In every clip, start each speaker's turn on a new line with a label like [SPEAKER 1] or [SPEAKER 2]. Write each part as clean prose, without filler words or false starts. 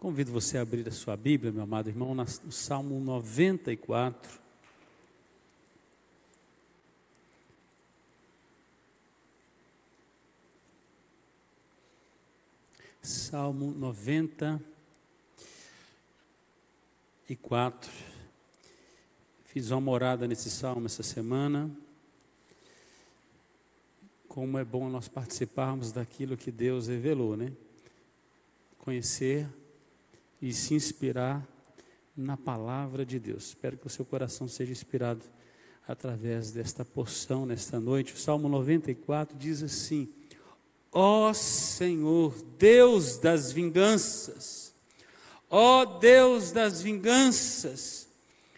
[SPEAKER 1] Convido você a abrir a sua Bíblia, meu amado irmão, no Salmo 94. Salmo 94. Fiz uma morada nesse salmo essa semana. Como é bom nós participarmos daquilo que Deus revelou, né? Conhecer e se inspirar na palavra de Deus. Espero que o seu coração seja inspirado através desta porção nesta noite. O Salmo 94 diz assim: ó Senhor, Deus das vinganças, ó Deus das vinganças,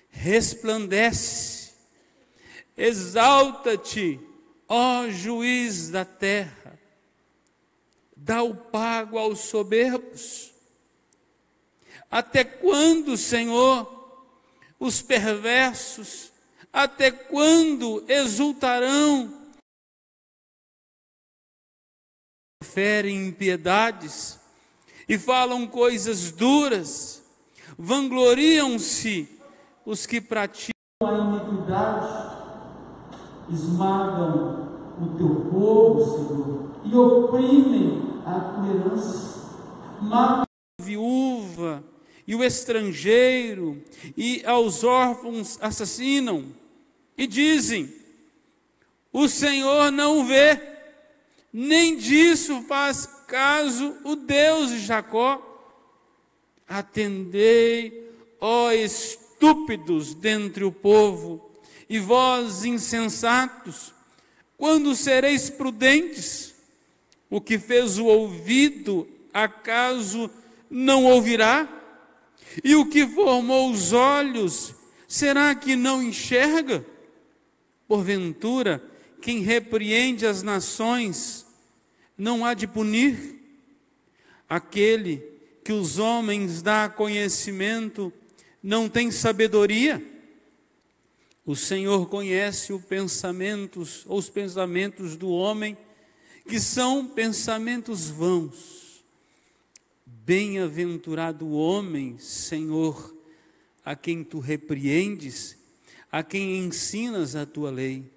[SPEAKER 1] resplandece, exalta-te, ó juiz da terra, dá o pago aos soberbos. Até quando, Senhor, os perversos, até quando exultarão? Ferem impiedades e falam coisas duras, vangloriam-se os que praticam a iniquidade, esmagam o teu povo, Senhor, e oprimem a tua herança, matam a viúva e o estrangeiro, e aos órfãos assassinam, e dizem: o Senhor não vê, nem disso faz caso o Deus de Jacó. Atendei, ó estúpidos dentre o povo, e vós insensatos, quando sereis prudentes? O que fez o ouvido, acaso não ouvirá? E o que formou os olhos, será que não enxerga? Porventura, quem repreende as nações não há de punir? Aquele que os homens dá conhecimento não tem sabedoria? O Senhor conhece os pensamentos do homem, que são pensamentos vãos. Bem-aventurado o homem, Senhor, a quem tu repreendes, a quem ensinas a tua lei,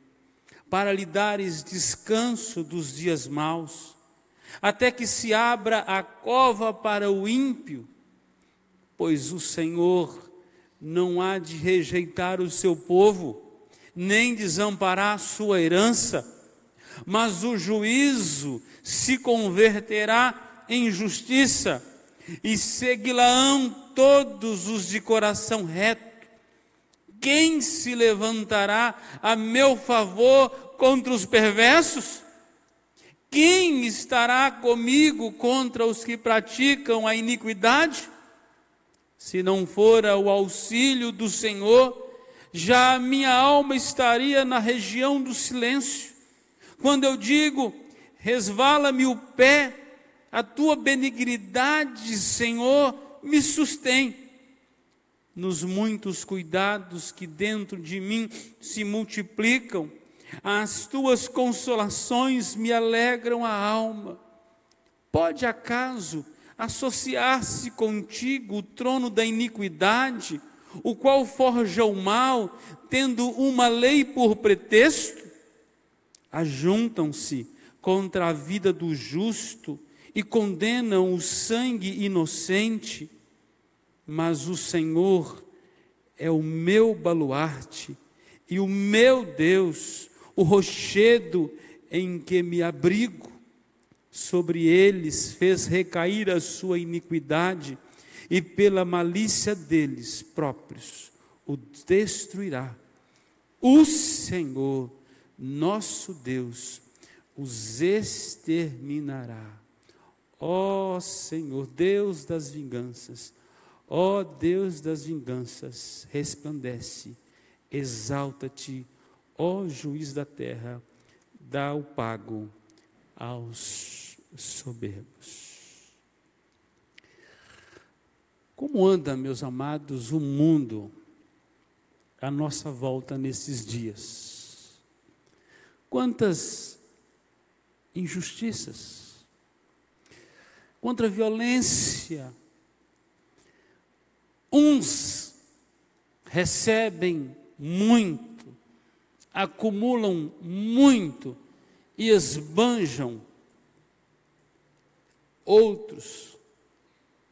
[SPEAKER 1] para lhe dares descanso dos dias maus, até que se abra a cova para o ímpio, pois o Senhor não há de rejeitar o seu povo, nem desamparar a sua herança, mas o juízo se converterá em justiça, e segui-la-ão todos os de coração reto. Quem se levantará a meu favor contra os perversos? Quem estará comigo contra os que praticam a iniquidade? Se não fora o auxílio do Senhor, já a minha alma estaria na região do silêncio. Quando eu digo: resvala-me o pé, a tua benignidade, Senhor, me sustém. Nos muitos cuidados que dentro de mim se multiplicam, as tuas consolações me alegram a alma. Pode acaso associar-se contigo o trono da iniquidade, o qual forja o mal, tendo uma lei por pretexto? Ajuntam-se contra a vida do justo e condenam o sangue inocente, mas o Senhor é o meu baluarte e o meu Deus, o rochedo em que me abrigo. Sobre eles fez recair a sua iniquidade, e pela malícia deles próprios o destruirá. O Senhor, nosso Deus, os exterminará. Ó Senhor, Deus das vinganças, ó Deus das vinganças, resplandece, exalta-te, ó juiz da terra, dá o pago aos soberbos. Como anda, meus amados, o mundo à nossa volta nesses dias? Quantas injustiças, quanta violência, alguns recebem muito, acumulam muito e esbanjam. Outros,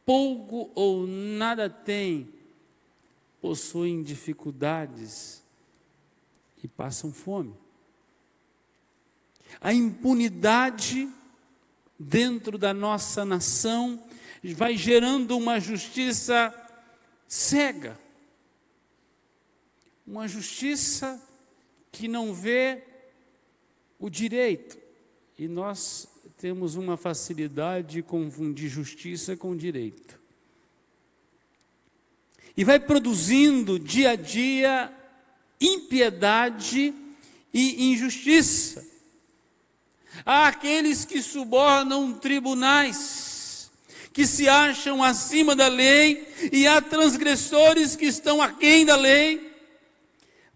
[SPEAKER 1] pouco ou nada têm, possuem dificuldades e passam fome. A impunidade dentro da nossa nação vai gerando uma justiça cega, uma justiça que não vê o direito, e nós temos uma facilidade de confundir justiça com direito. E vai produzindo dia a dia impiedade e injustiça. Há aqueles que subornam tribunais, que se acham acima da lei, e há transgressores que estão aquém da lei.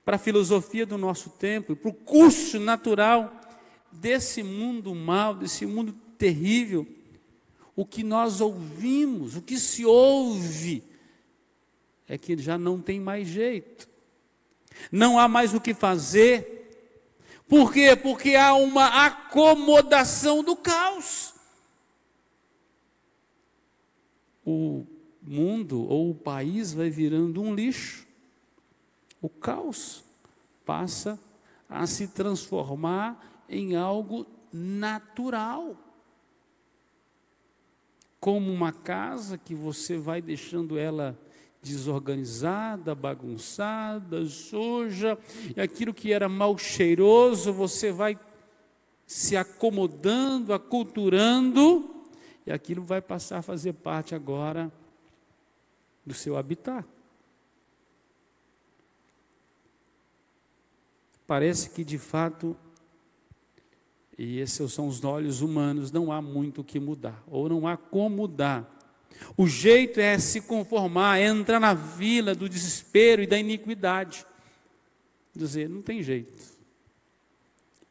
[SPEAKER 1] Para a filosofia do nosso tempo, para o curso natural desse mundo mau, desse mundo terrível, o que nós ouvimos, o que se ouve, é que já não tem mais jeito, não há mais o que fazer. Por quê? Porque há uma acomodação do caos. O mundo ou o país vai virando um lixo. O caos passa a se transformar em algo natural. Como uma casa que você vai deixando ela desorganizada, bagunçada, suja, e aquilo que era mal cheiroso, você vai se acomodando, aculturando, e aquilo vai passar a fazer parte agora do seu habitat. Parece que de fato, e esses são os olhos humanos, não há muito o que mudar, ou não há como mudar. O jeito é se conformar, é entrar na vila do desespero e da iniquidade. Dizer, não tem jeito,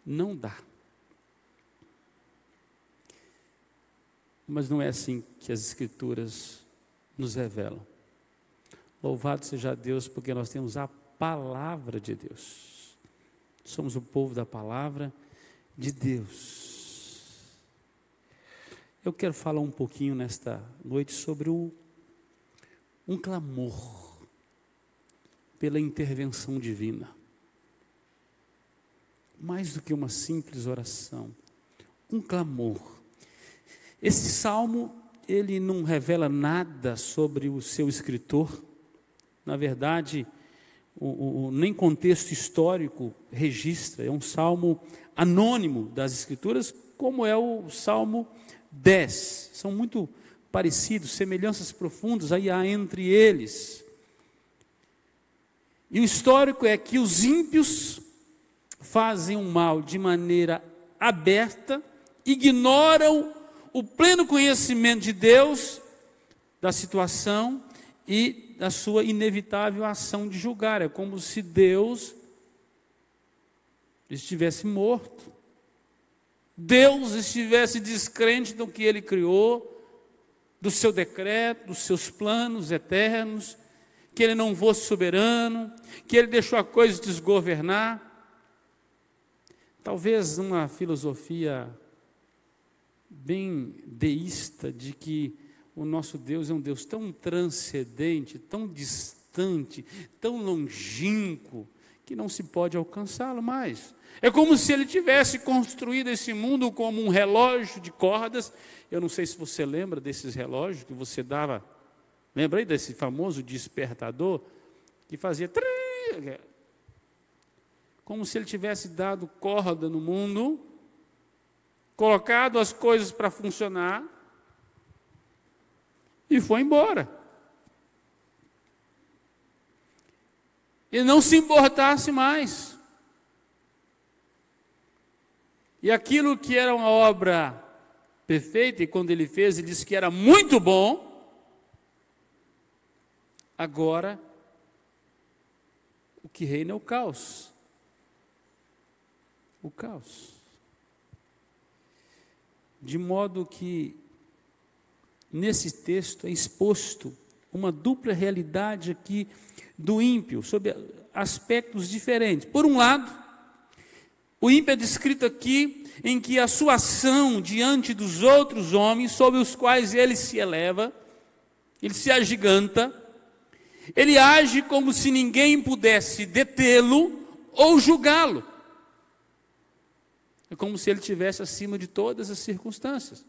[SPEAKER 1] não dá. Mas não é assim que as Escrituras nos revelam. Louvado seja Deus, porque nós temos a palavra de Deus. Somos o povo da palavra de Deus. Eu quero falar um pouquinho nesta noite sobre um clamor pela intervenção divina. Mais do que uma simples oração, um clamor. Esse salmo, ele não revela nada sobre o seu escritor. Na verdade, nem contexto histórico registra. É um salmo anônimo das Escrituras, como é o Salmo 10. São muito parecidos, semelhanças profundas aí há entre eles. E o histórico é que os ímpios fazem o mal de maneira aberta, ignoram o pleno conhecimento de Deus da situação e da sua inevitável ação de julgar. É como se Deus estivesse morto, Deus estivesse descrente do que Ele criou, do seu decreto, dos seus planos eternos, que Ele não fosse soberano, que Ele deixou a coisa desgovernar. Talvez uma filosofia bem deísta de que o nosso Deus é um Deus tão transcendente, tão distante, tão longínquo, que não se pode alcançá-lo mais. É como se Ele tivesse construído esse mundo como um relógio de cordas. Eu não sei se você lembra desses relógios que você dava. Lembra aí desse famoso despertador que fazia... Como se Ele tivesse dado corda no mundo, colocado as coisas para funcionar e foi embora. E não se importasse mais. E aquilo que era uma obra perfeita, e quando Ele fez, Ele disse que era muito bom, agora o que reina é o caos. O caos. De modo que, nesse texto é exposto uma dupla realidade aqui do ímpio, sob aspectos diferentes. Por um lado, o ímpio é descrito aqui em que a sua ação diante dos outros homens, sobre os quais ele se eleva, ele se agiganta, ele age como se ninguém pudesse detê-lo ou julgá-lo. É como se ele estivesse acima de todas as circunstâncias.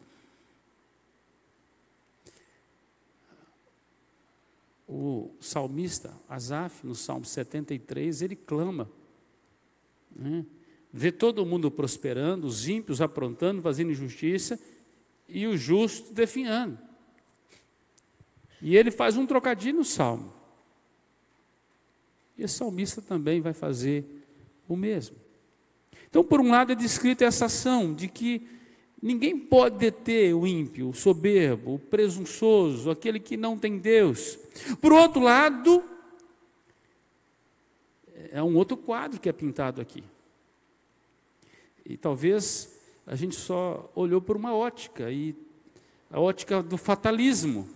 [SPEAKER 1] O salmista Asaf, no Salmo 73, ele clama, né? Vê todo mundo prosperando, os ímpios aprontando, fazendo injustiça, e o justo definhando. E ele faz um trocadilho no Salmo. E o salmista também vai fazer o mesmo. Então, por um lado, é descrita essa ação de que ninguém pode deter o ímpio, o soberbo, o presunçoso, aquele que não tem Deus. Por outro lado, é um outro quadro que é pintado aqui. E talvez a gente só olhou por uma ótica, e a ótica do fatalismo.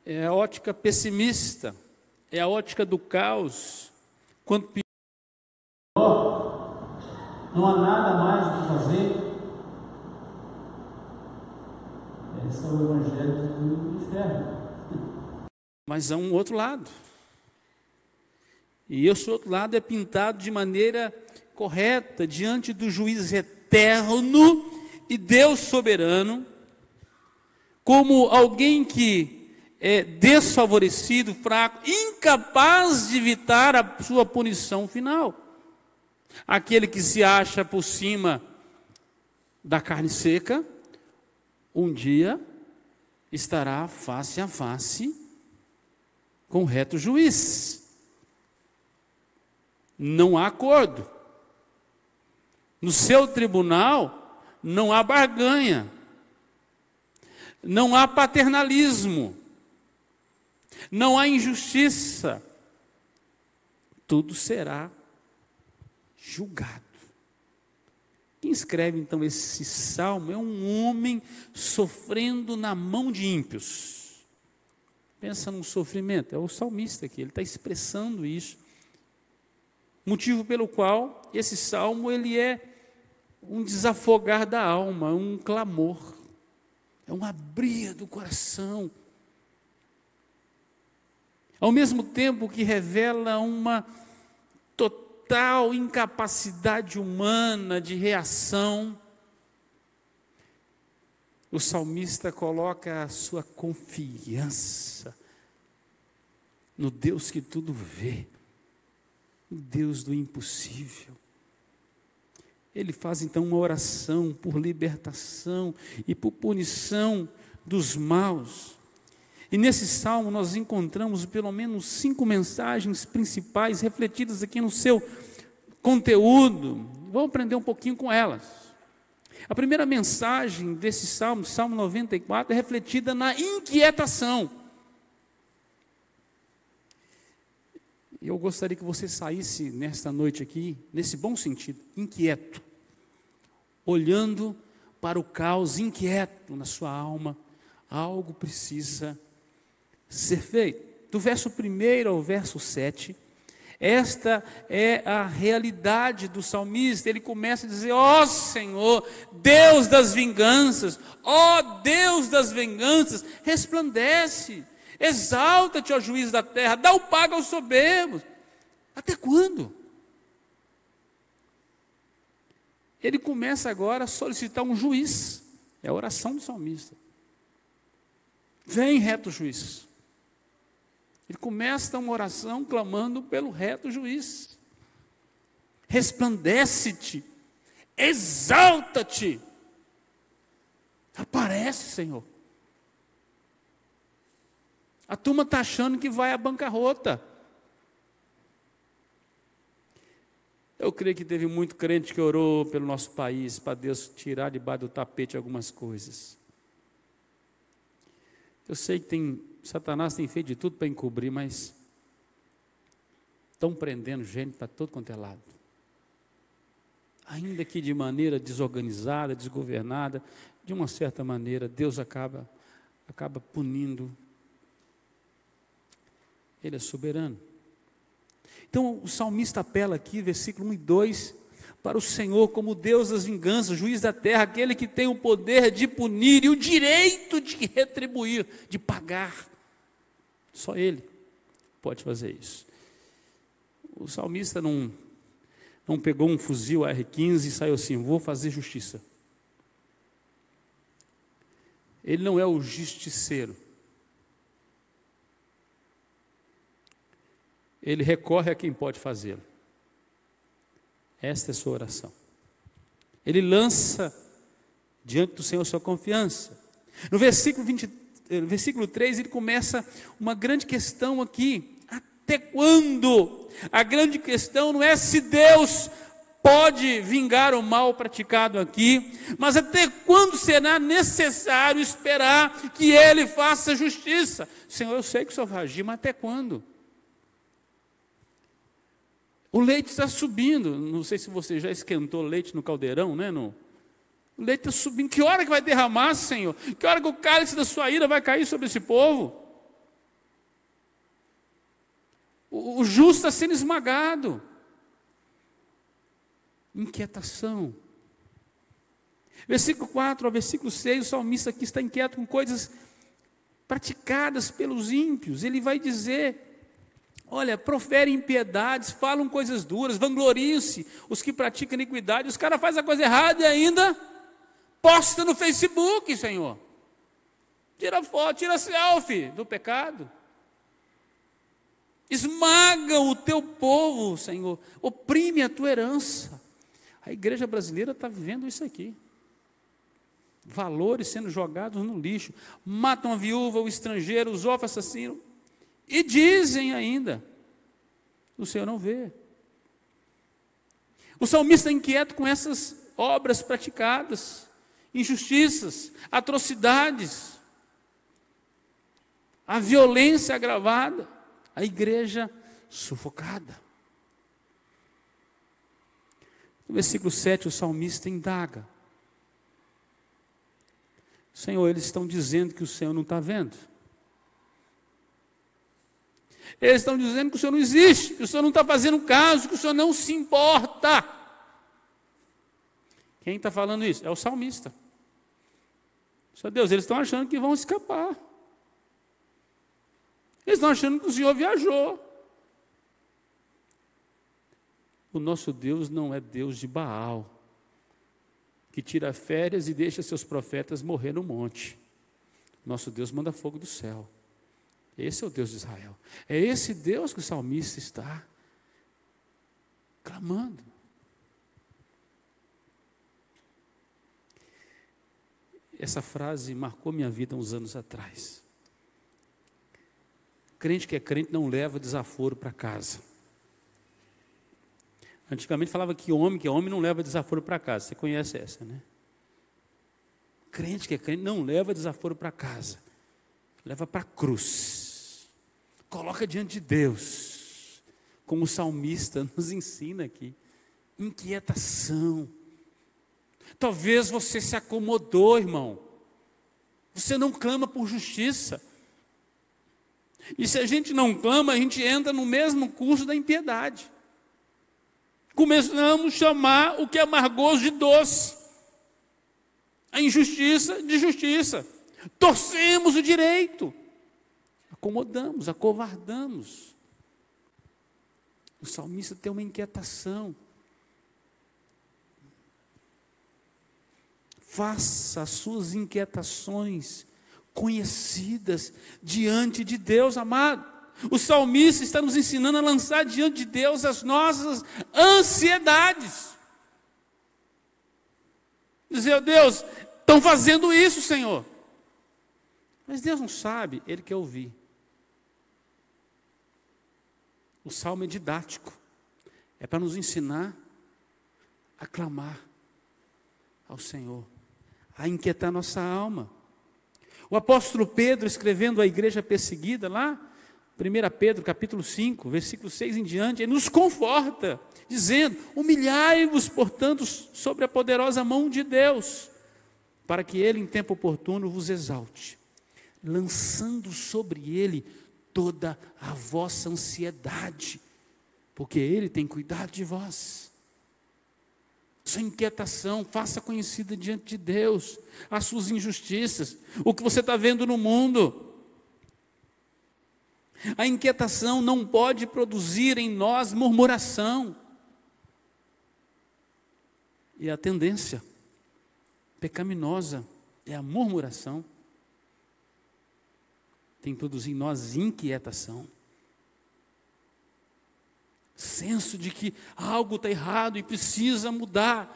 [SPEAKER 1] É a ótica pessimista, é a ótica do caos. Quanto pior, não há nada mais o que fazer. Esse é o evangelho do inferno. Mas há um outro lado. E esse outro lado é pintado de maneira correta, diante do juiz eterno e Deus soberano, como alguém que é desfavorecido, fraco, incapaz de evitar a sua punição final. Aquele que se acha por cima da carne seca, um dia estará face a face com o reto juiz. Não há acordo. No seu tribunal não há barganha. Não há paternalismo. Não há injustiça. Tudo será julgado. Quem escreve então esse salmo é um homem sofrendo na mão de ímpios. Pensa num sofrimento, é o salmista aqui, ele está expressando isso. Motivo pelo qual esse salmo ele é um desafogar da alma, um clamor, é um abrir do coração. Ao mesmo tempo que revela uma total incapacidade humana de reação, o salmista coloca a sua confiança no Deus que tudo vê, o Deus do impossível. Ele faz então uma oração por libertação e por punição dos maus. E nesse salmo nós encontramos pelo menos 5 mensagens principais refletidas aqui no seu conteúdo. Vamos aprender um pouquinho com elas. A primeira mensagem desse salmo, Salmo 94, é refletida na inquietação. Eu gostaria que você saísse nesta noite aqui, nesse bom sentido, inquieto, olhando para o caos, inquieto na sua alma. Algo precisa ser feito. Do verso 1 ao verso 7, esta é a realidade do salmista. Ele começa a dizer: ó Senhor, Deus das vinganças, ó Deus das vinganças, resplandece, exalta-te, ó juiz da terra, dá o pago aos soberbos. Até quando? Ele começa agora a solicitar um juiz. É a oração do salmista. Vem, reto juiz. Ele começa uma oração clamando pelo reto juiz. Resplandece-te, exalta-te. Aparece, Senhor. A turma está achando que vai à bancarrota. Eu creio que teve muito crente que orou pelo nosso país, para Deus tirar debaixo do tapete algumas coisas. Eu sei que Satanás tem feito de tudo para encobrir, mas estão prendendo gente para todo quanto é lado. Ainda que de maneira desorganizada, desgovernada, de uma certa maneira, Deus acaba acaba punindo. Ele é soberano. Então o salmista apela aqui, versículo 1 e 2, para o Senhor como Deus das vinganças, juiz da terra, aquele que tem o poder de punir e o direito de retribuir, de pagar. Só Ele pode fazer isso. O salmista não pegou um fuzil AR-15 e saiu assim, vou fazer justiça. Ele não é o justiceiro. Ele recorre a quem pode fazê-lo. Esta é a sua oração. Ele lança diante do Senhor sua confiança. No versículo 3, ele começa uma grande questão aqui. Até quando? A grande questão não é se Deus pode vingar o mal praticado aqui, mas até quando será necessário esperar que Ele faça justiça? Senhor, eu sei que o Senhor vai agir, mas até quando? O leite está subindo, não sei se você já esquentou leite no caldeirão, né? O leite está subindo, que hora que vai derramar, Senhor? Que hora que o cálice da sua ira vai cair sobre esse povo? O justo está sendo esmagado. Inquietação. Versículo 4 ao versículo 6, o salmista aqui está inquieto com coisas praticadas pelos ímpios. Ele vai dizer, olha, proferem impiedades, falam coisas duras, vangloriam-se os que praticam iniquidade. Os caras fazem a coisa errada e ainda posta no Facebook, Senhor. Tira foto, tira selfie do pecado. Esmaga o teu povo, Senhor. Oprime a tua herança. A igreja brasileira está vivendo isso aqui. Valores sendo jogados no lixo. Matam a viúva, o estrangeiro, os órfãos assassinos. E dizem ainda, o Senhor não vê. O salmista está inquieto com essas obras praticadas, injustiças, atrocidades, a violência agravada, a igreja sufocada. No versículo 7, o salmista indaga. Senhor, eles estão dizendo que o Senhor não está vendo. Eles estão dizendo que o Senhor não existe, que o Senhor não está fazendo caso, que o Senhor não se importa. Quem está falando isso? É o salmista. Só Deus, eles estão achando que vão escapar. Eles estão achando que o Senhor viajou. O nosso Deus não é Deus de Baal, que tira férias e deixa seus profetas morrer no monte. Nosso Deus manda fogo do céu. Esse é o Deus de Israel. É esse Deus que o salmista está clamando. Essa frase marcou minha vida uns anos atrás. Crente que é crente não leva desaforo para casa. Antigamente falava que é homem não leva desaforo para casa. Você conhece essa, né? Crente que é crente não leva desaforo para casa. Leva para a cruz. Coloca diante de Deus. Como o salmista nos ensina aqui. Inquietação. Talvez você se acomodou, irmão. Você não clama por justiça. E se a gente não clama, a gente entra no mesmo curso da impiedade. Começamos a chamar o que é amargoso de doce. A injustiça de justiça. Torcemos o direito. Acomodamos, acovardamos. O salmista tem uma inquietação. Faça as suas inquietações conhecidas diante de Deus, amado. O salmista está nos ensinando a lançar diante de Deus as nossas ansiedades. Dizer, Deus, estão fazendo isso, Senhor. Mas Deus não sabe, Ele quer ouvir. O salmo é didático. É para nos ensinar a clamar ao Senhor, a inquietar nossa alma. O apóstolo Pedro, escrevendo à igreja perseguida lá, 1 Pedro capítulo 5, versículo 6 em diante, ele nos conforta, dizendo, humilhai-vos, portanto, sobre a poderosa mão de Deus, para que Ele em tempo oportuno vos exalte, lançando sobre ele toda a vossa ansiedade, porque ele tem cuidado de vós. Sua inquietação, faça conhecida diante de Deus as suas injustiças, o que você está vendo no mundo. A inquietação não pode produzir em nós murmuração. E a tendência pecaminosa é a murmuração. Tem que produzir em nós inquietação. Senso de que algo está errado e precisa mudar.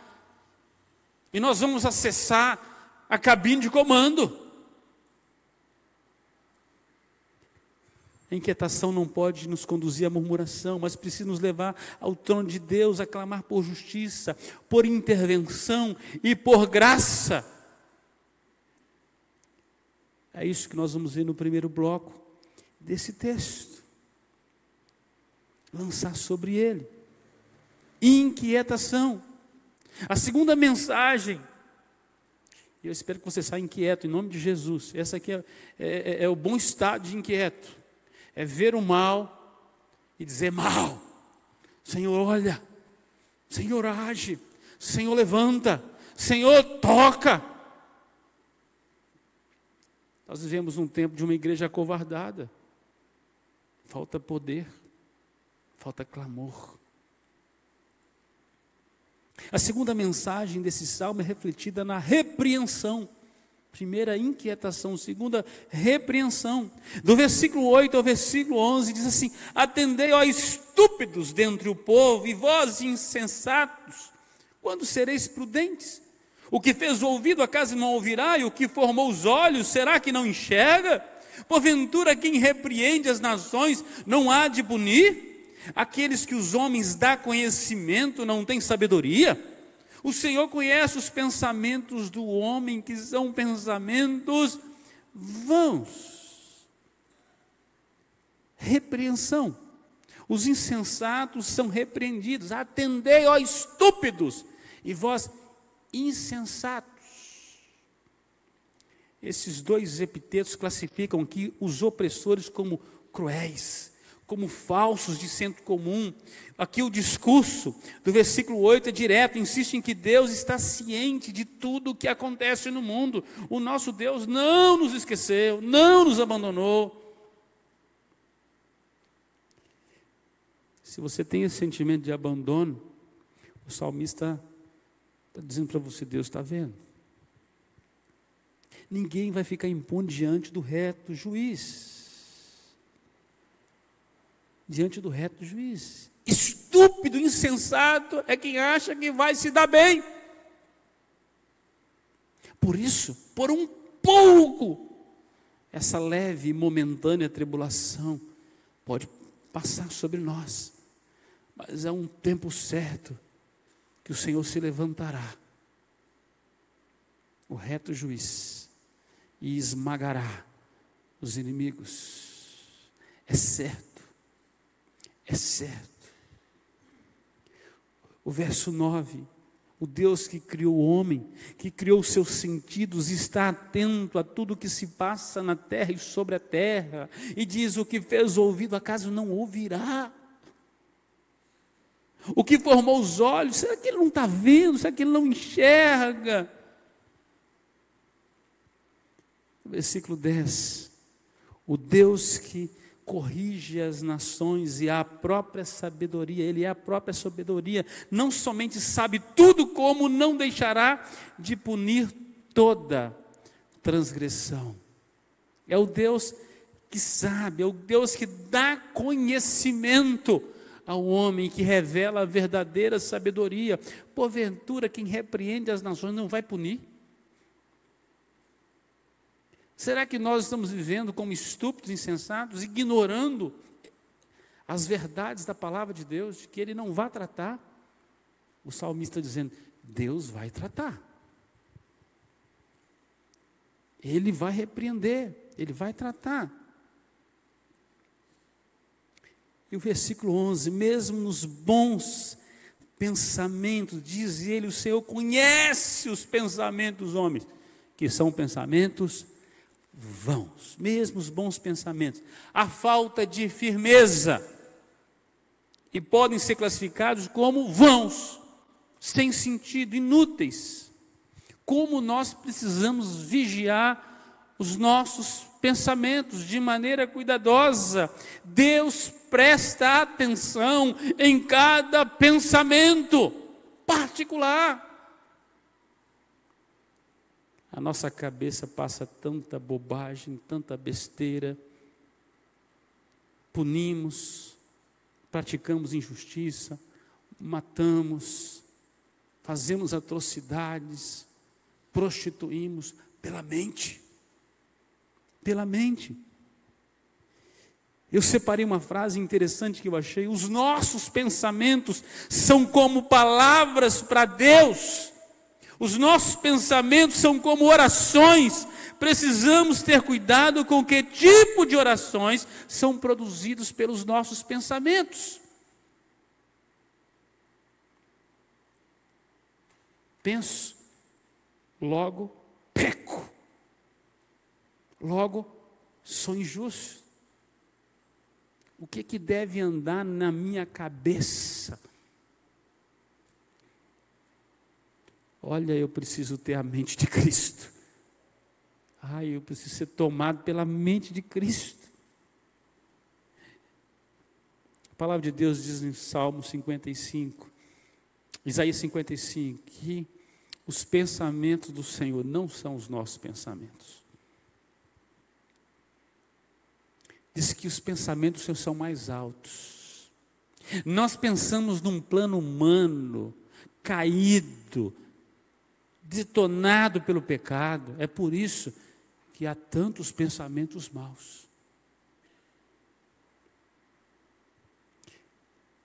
[SPEAKER 1] E nós vamos acessar a cabine de comando. A inquietação não pode nos conduzir à murmuração, mas precisa nos levar ao trono de Deus, a clamar por justiça, por intervenção e por graça. É isso que nós vamos ver no primeiro bloco desse texto. Lançar sobre ele inquietação. A segunda mensagem, e eu espero que você saia inquieto em nome de Jesus. Essa aqui é o bom estado de inquieto. É ver o mal e dizer: mal, Senhor, olha, Senhor, age, Senhor, levanta, Senhor, toca. Nós vivemos um tempo de uma igreja acovardada. Falta poder, falta clamor. A segunda mensagem desse salmo é refletida na repreensão. Primeira, inquietação. Segunda, repreensão. Do versículo 8 ao versículo 11, diz assim: atendei, ó estúpidos dentre o povo, e vós insensatos, quando sereis prudentes? O que fez o ouvido, acaso não ouvirá? E o que formou os olhos, será que não enxerga? Porventura quem repreende as nações não há de punir? Aqueles que os homens dá conhecimento não têm sabedoria? O Senhor conhece os pensamentos do homem, que são pensamentos vãos. Repreensão. Os insensatos são repreendidos. Atendei, ó estúpidos, e vós insensatos. Esses dois epítetos classificam aqui os opressores como cruéis, como falsos de senso comum. Aqui o discurso do versículo 8 é direto, insiste em que Deus está ciente de tudo o que acontece no mundo. O nosso Deus não nos esqueceu, não nos abandonou. Se você tem esse sentimento de abandono, o salmista está dizendo para você: Deus está vendo. Ninguém vai ficar impune diante do reto juiz. Diante do reto juiz. Estúpido, insensato é quem acha que vai se dar bem. Por isso, por um pouco, essa leve e momentânea tribulação pode passar sobre nós. Mas é um tempo certo que o Senhor se levantará, o reto juiz, e esmagará os inimigos. É certo. É certo. O verso 9, o Deus que criou o homem, que criou os seus sentidos, está atento a tudo que se passa na terra e sobre a terra, e diz: o que fez o ouvido, acaso não ouvirá? O que formou os olhos, será que ele não está vendo? Será que ele não enxerga? Versículo 10, o Deus que corrige as nações e a própria sabedoria, Ele é a própria sabedoria, não somente sabe tudo, como não deixará de punir toda transgressão. É o Deus que sabe, é o Deus que dá conhecimento ao homem, que revela a verdadeira sabedoria. Porventura quem repreende as nações não vai punir? Será que nós estamos vivendo como estúpidos, insensatos, ignorando as verdades da palavra de Deus, de que Ele não vai tratar? O salmista dizendo: Deus vai tratar. Ele vai repreender, Ele vai tratar. E o versículo 11, mesmo nos bons pensamentos, diz ele, o Senhor conhece os pensamentos dos homens, que são pensamentos vãos, mesmo os bons pensamentos, a falta de firmeza, e podem ser classificados como vãos, sem sentido, inúteis. Como nós precisamos vigiar os nossos pensamentos de maneira cuidadosa. Deus presta atenção em cada pensamento particular. A nossa cabeça passa tanta bobagem, tanta besteira, punimos, praticamos injustiça, matamos, fazemos atrocidades, prostituímos pela mente. Pela mente. Eu separei uma frase interessante que eu achei: os nossos pensamentos são como palavras para Deus. Os nossos pensamentos são como orações. Precisamos ter cuidado com que tipo de orações são produzidos pelos nossos pensamentos. Penso, logo peco. Logo sou injusto. O que deve andar na minha cabeça? Olha, eu preciso ter a mente de Cristo. Eu preciso ser tomado pela mente de Cristo. A palavra de Deus diz em Salmo 55, Isaías 55, que os pensamentos do Senhor não são os nossos pensamentos. Diz que os pensamentos do Senhor são mais altos. Nós pensamos num plano humano, caído, detonado pelo pecado. É por isso que há tantos pensamentos maus.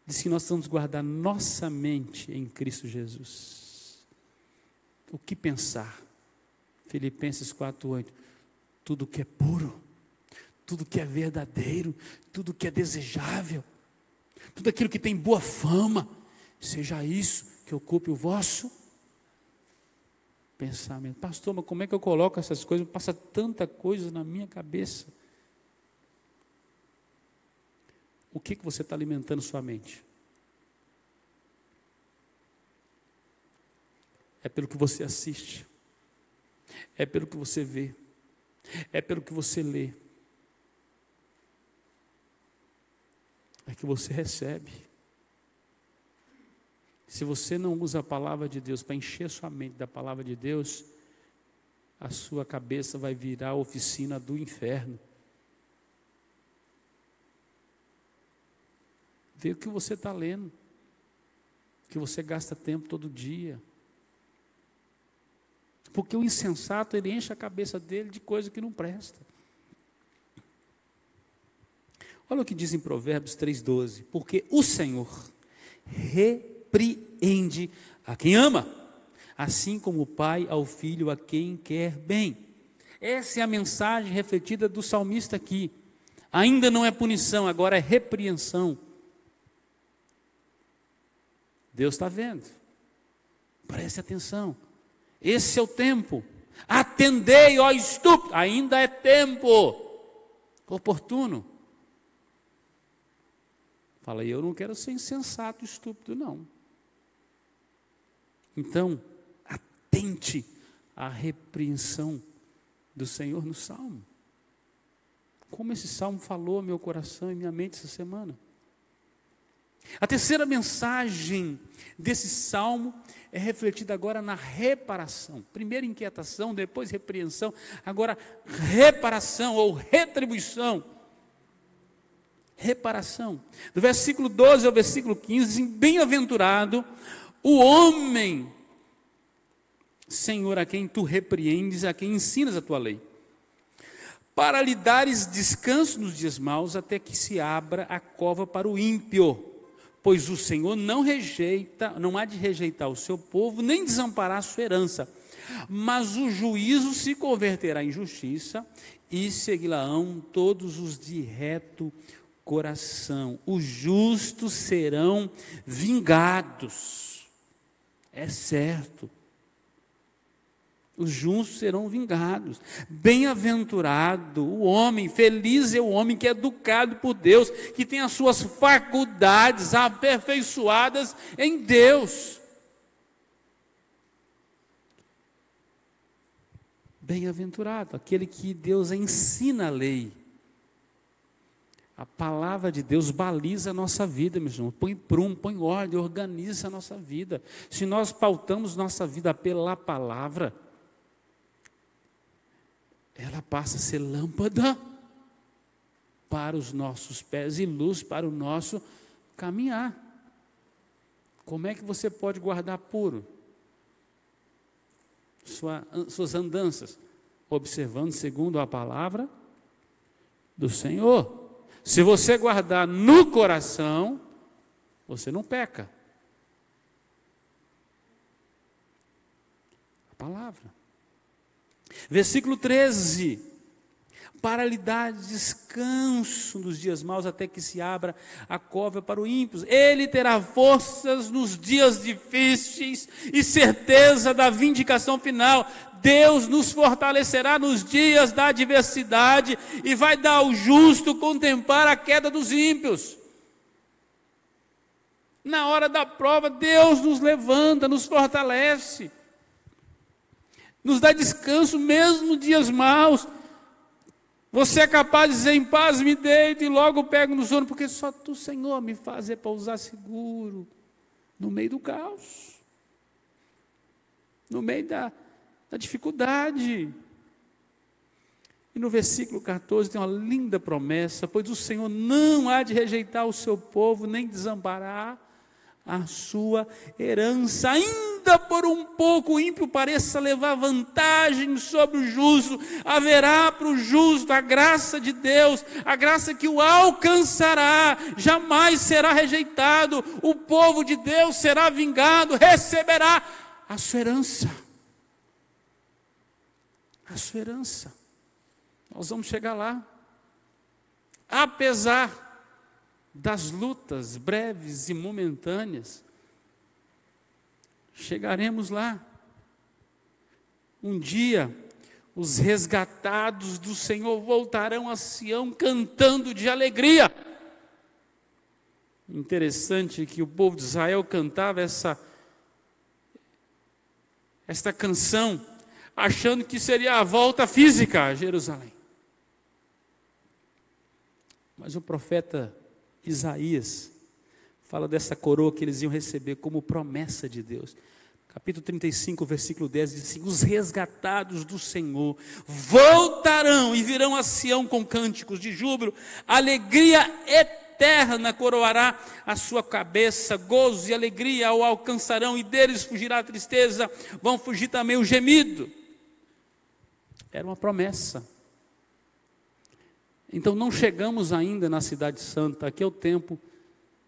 [SPEAKER 1] Diz que nós vamos guardar nossa mente em Cristo Jesus. O que pensar? Filipenses 4:8. Tudo que é puro, tudo que é verdadeiro, tudo que é desejável, tudo aquilo que tem boa fama, seja isso que ocupe o vosso pensamento. Pastor, mas como é que eu coloco essas coisas? Passa tanta coisa na minha cabeça. O que você está alimentando sua mente? É pelo que você assiste, é pelo que você vê, é pelo que você lê, é que você recebe. Se você não usa a palavra de Deus para encher sua mente da palavra de Deus, a sua cabeça vai virar a oficina do inferno. Vê o que você está lendo, que você gasta tempo todo dia. Porque o insensato, ele enche a cabeça dele de coisa que não presta. Olha o que diz em Provérbios 3:12. Porque o Senhor repreende a quem ama, assim como o pai ao filho a quem quer bem. Essa é a mensagem refletida do salmista aqui. Ainda não é punição, agora é repreensão. Deus está vendo. Preste atenção. Esse é o tempo. Atendei, ó estúpido. Ainda é tempo oportuno. Fala, eu não quero ser insensato, estúpido, não. Então, atente à repreensão do Senhor no Salmo. Como esse Salmo falou ao meu coração e minha mente essa semana. A terceira mensagem desse Salmo é refletida agora na reparação. Primeiro inquietação, depois repreensão, agora reparação ou retribuição. Reparação. Do versículo 12 ao versículo 15, diz: bem-aventurado o homem, Senhor, a quem tu repreendes, a quem ensinas a tua lei, para lhe dares descanso nos dias maus, até que se abra a cova para o ímpio. Pois o Senhor não há de rejeitar o seu povo, nem desamparar a sua herança. Mas o juízo se converterá em justiça, e seguirão todos os de reto coração. Os justos serão vingados. É certo. Os justos serão vingados. Bem-aventurado o homem, feliz é o homem que é educado por Deus, que tem as suas faculdades aperfeiçoadas em Deus. Bem-aventurado, aquele que Deus ensina a lei. A palavra de Deus baliza a nossa vida, meus irmãos. Põe prumo, põe ordem, organiza a nossa vida. Se nós pautamos nossa vida pela palavra, ela passa a ser lâmpada para os nossos pés e luz para o nosso caminhar. Como é que você pode guardar puro suas andanças? Observando segundo a palavra do Senhor. Se você guardar no coração, você não peca. A palavra. Versículo 13, para lhe dar descanso nos dias maus, até que se abra a cova para o ímpio. Ele terá forças nos dias difíceis e certeza da vindicação final. Deus nos fortalecerá nos dias da adversidade e vai dar ao justo contemplar a queda dos ímpios. Na hora da prova, Deus nos levanta, nos fortalece. Nos dá descanso mesmo em dias maus. Você é capaz de dizer, em paz me deito e logo pego no sono, porque só tu, Senhor, me faz repousar seguro no meio do caos, no meio da dificuldade. E no versículo 14 tem uma linda promessa: pois o Senhor não há de rejeitar o seu povo, nem desamparar a sua herança. Ainda por um pouco o ímpio pareça levar vantagem sobre o justo, haverá para o justo a graça de Deus, a graça que o alcançará, jamais será rejeitado. O povo de Deus será vingado, receberá a sua herança. A sua herança. Nós vamos chegar lá. Apesar das lutas breves e momentâneas, chegaremos lá. Um dia, os resgatados do Senhor voltarão a Sião cantando de alegria. Interessante que o povo de Israel cantava esta canção, achando que seria a volta física a Jerusalém. Mas o profeta Isaías fala dessa coroa que eles iam receber como promessa de Deus. Capítulo 35, versículo 10 diz assim: os resgatados do Senhor voltarão e virão a Sião com cânticos de júbilo, alegria eterna coroará a sua cabeça, gozo e alegria o alcançarão, e deles fugirá a tristeza, vão fugir também o gemido. Era uma promessa. Então não chegamos ainda na cidade santa. Aqui é o tempo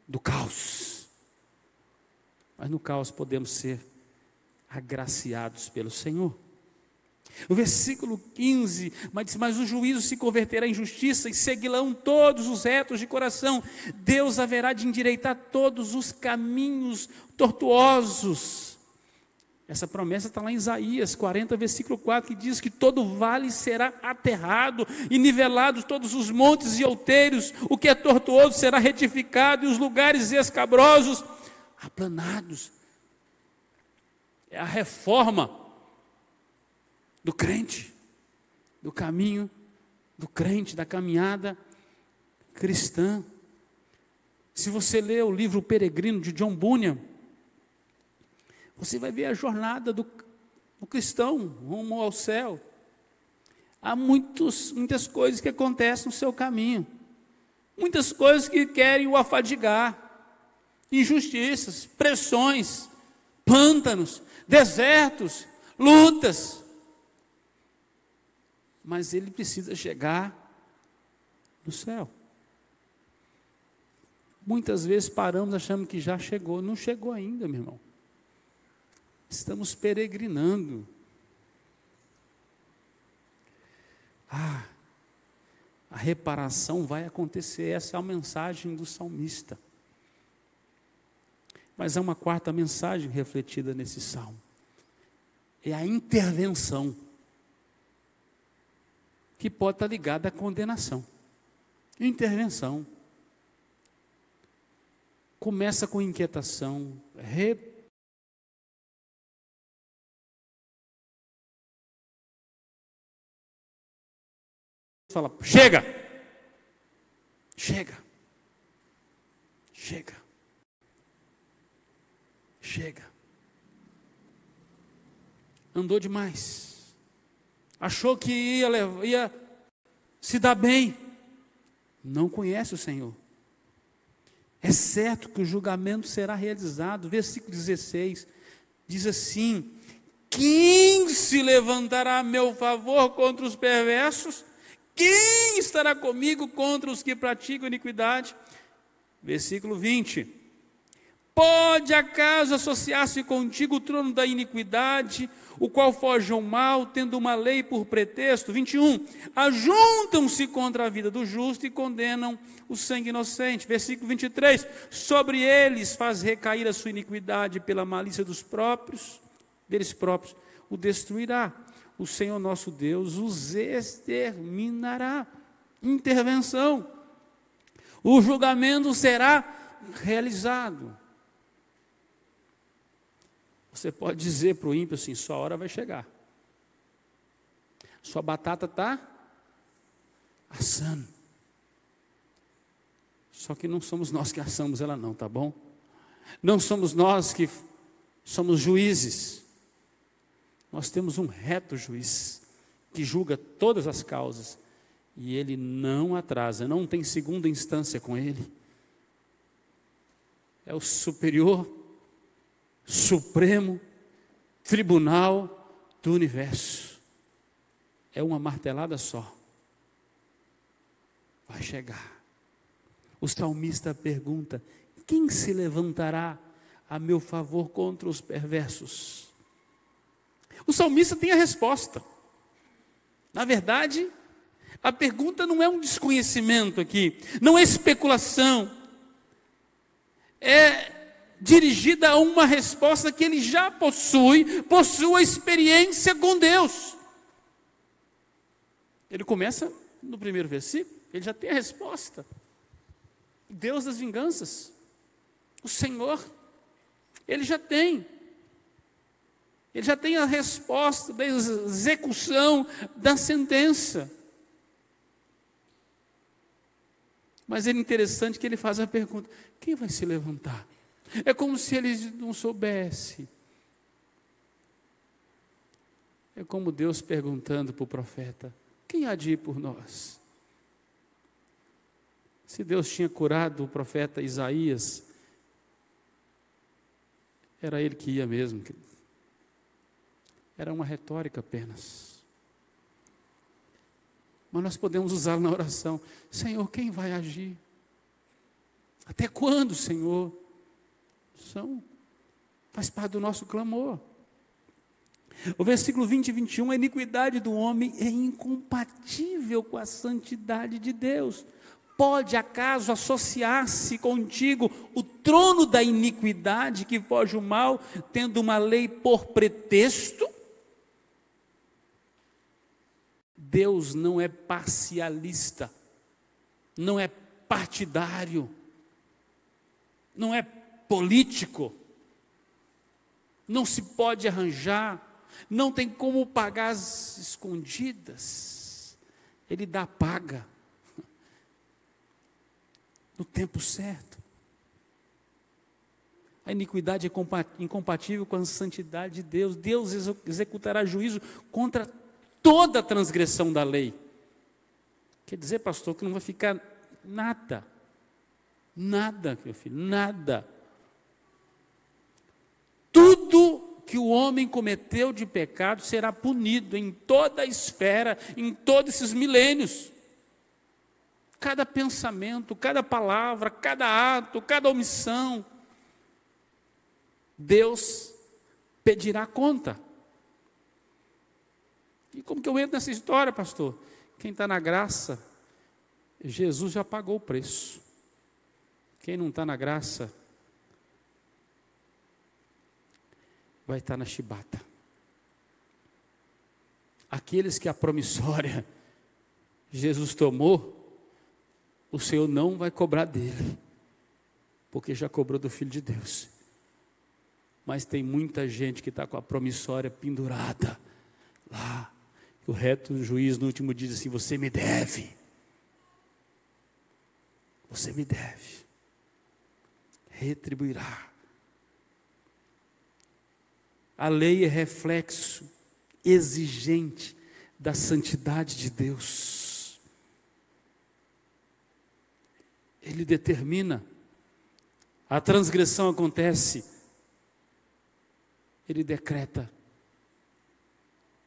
[SPEAKER 1] do caos, mas no caos podemos ser agraciados pelo Senhor. O versículo 15, mas o juízo se converterá em justiça e seguirão todos os retos de coração. Deus haverá de endireitar todos os caminhos tortuosos. Essa promessa está lá em Isaías 40, versículo 4, que diz que todo vale será aterrado e nivelados todos os montes e outeiros, o que é tortuoso será retificado e os lugares escabrosos aplanados. É a reforma do crente, do caminho do crente, da caminhada cristã. Se você ler o livro O Peregrino, de John Bunyan, você vai ver a jornada do cristão rumo ao céu. Há muitas coisas que acontecem no seu caminho, muitas coisas que querem o afadigar, injustiças, pressões, pântanos, desertos, lutas. Mas ele precisa chegar no céu. Muitas vezes paramos achando que já chegou, não chegou ainda, meu irmão. Estamos peregrinando. A reparação vai acontecer. Essa é a mensagem do salmista. Mas há uma quarta mensagem refletida nesse salmo. é a intervenção, que pode estar ligada à condenação. Intervenção. Começa com inquietação, fala, chega, chega, chega, chega. Andou demais, achou que ia se dar bem, não conhece o Senhor. É certo que o julgamento será realizado. Versículo 16 diz assim: quem se levantará a meu favor contra os perversos? Quem estará comigo contra os que praticam iniquidade? Versículo 20: pode acaso associar-se contigo o trono da iniquidade, o qual foge ao mal, tendo uma lei por pretexto? 21: ajuntam-se contra a vida do justo e condenam o sangue inocente. Versículo 23: sobre eles faz recair a sua iniquidade, pela malícia deles próprios o destruirá. O Senhor nosso Deus os exterminará. Intervenção. O julgamento será realizado. Você pode dizer para o ímpio assim: sua hora vai chegar. Sua batata está assando. Só que não somos nós que assamos ela não, tá bom? Não somos nós que somos juízes. Nós temos um reto juiz que julga todas as causas e ele não atrasa, não tem segunda instância com ele. É o superior, supremo tribunal do universo. É uma martelada só. Vai chegar. O salmista pergunta: quem se levantará a meu favor contra os perversos? O salmista tem a resposta. Na verdade, a pergunta não é um desconhecimento aqui, não é especulação, é dirigida a uma resposta que ele já possui a experiência com Deus. Ele começa no primeiro versículo, ele já tem a resposta. Deus das vinganças, o Senhor, ele já tem a resposta da execução da sentença. Mas é interessante que ele faz a pergunta: quem vai se levantar? É como se ele não soubesse. É como Deus perguntando para o profeta: quem há de ir por nós? Se Deus tinha curado o profeta Isaías, era ele que ia mesmo. Era uma retórica apenas. Mas nós podemos usar na oração: Senhor, quem vai agir? Até quando, Senhor? Faz parte do nosso clamor. O versículo 20 e 21: a iniquidade do homem é incompatível com a santidade de Deus. Pode acaso associar-se contigo o trono da iniquidade, que foge o mal, tendo uma lei por pretexto? Deus não é parcialista, não é partidário, não é político, não se pode arranjar, não tem como pagar as escondidas. Ele dá a paga no tempo certo. A iniquidade é incompatível com a santidade de Deus. Deus executará juízo contra toda a transgressão da lei. Quer dizer, pastor, que não vai ficar nada, meu filho, nada. Tudo que o homem cometeu de pecado será punido em toda a esfera, em todos esses milênios. Cada pensamento, cada palavra, cada ato, cada omissão, Deus pedirá conta. E como que eu entro nessa história, pastor? Quem está na graça, Jesus já pagou o preço. Quem não está na graça, vai estar na chibata. aqueles que a promissória Jesus tomou, o Senhor não vai cobrar dele, porque já cobrou do Filho de Deus. Mas tem muita gente que está com a promissória pendurada lá. O reto juiz no último dia diz assim: você me deve. Você me deve. Retribuirá. A lei é reflexo exigente da santidade de Deus. Ele determina. A transgressão acontece. Ele decreta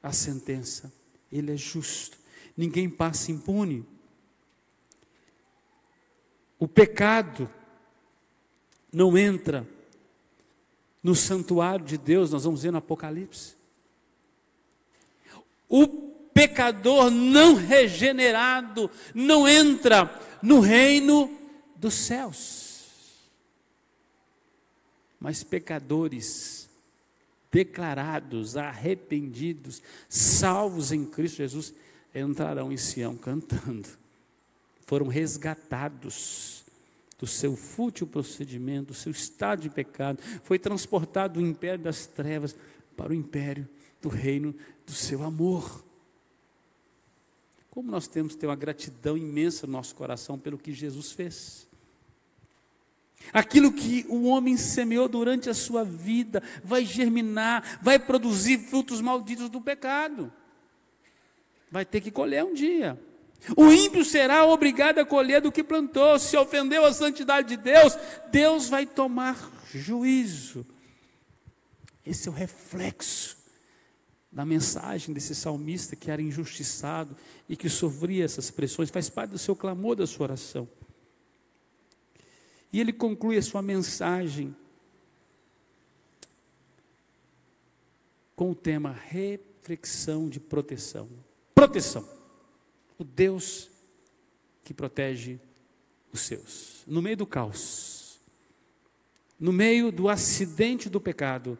[SPEAKER 1] a sentença. Ele é justo. Ninguém passa impune. O pecado não entra no santuário de Deus, nós vamos ver no Apocalipse. O pecador não regenerado não entra no reino dos céus. Mas pecadores declarados, arrependidos, salvos em Cristo Jesus, entrarão em Sião cantando. Foram resgatados do seu fútil procedimento, do seu estado de pecado, foi transportado do império das trevas para o império do reino do seu amor. Como nós temos que ter uma gratidão imensa no nosso coração pelo que Jesus fez. Aquilo que o homem semeou durante a sua vida vai germinar, vai produzir frutos malditos do pecado. Vai ter que colher um dia. O ímpio será obrigado a colher do que plantou. Se ofendeu a santidade de Deus, Deus vai tomar juízo. Esse é o reflexo da mensagem desse salmista que era injustiçado e que sofria essas pressões. Faz parte do seu clamor, da sua oração. E ele conclui a sua mensagem com o tema reflexão de proteção. Proteção. O Deus que protege os seus. No meio do caos, no meio do acidente do pecado,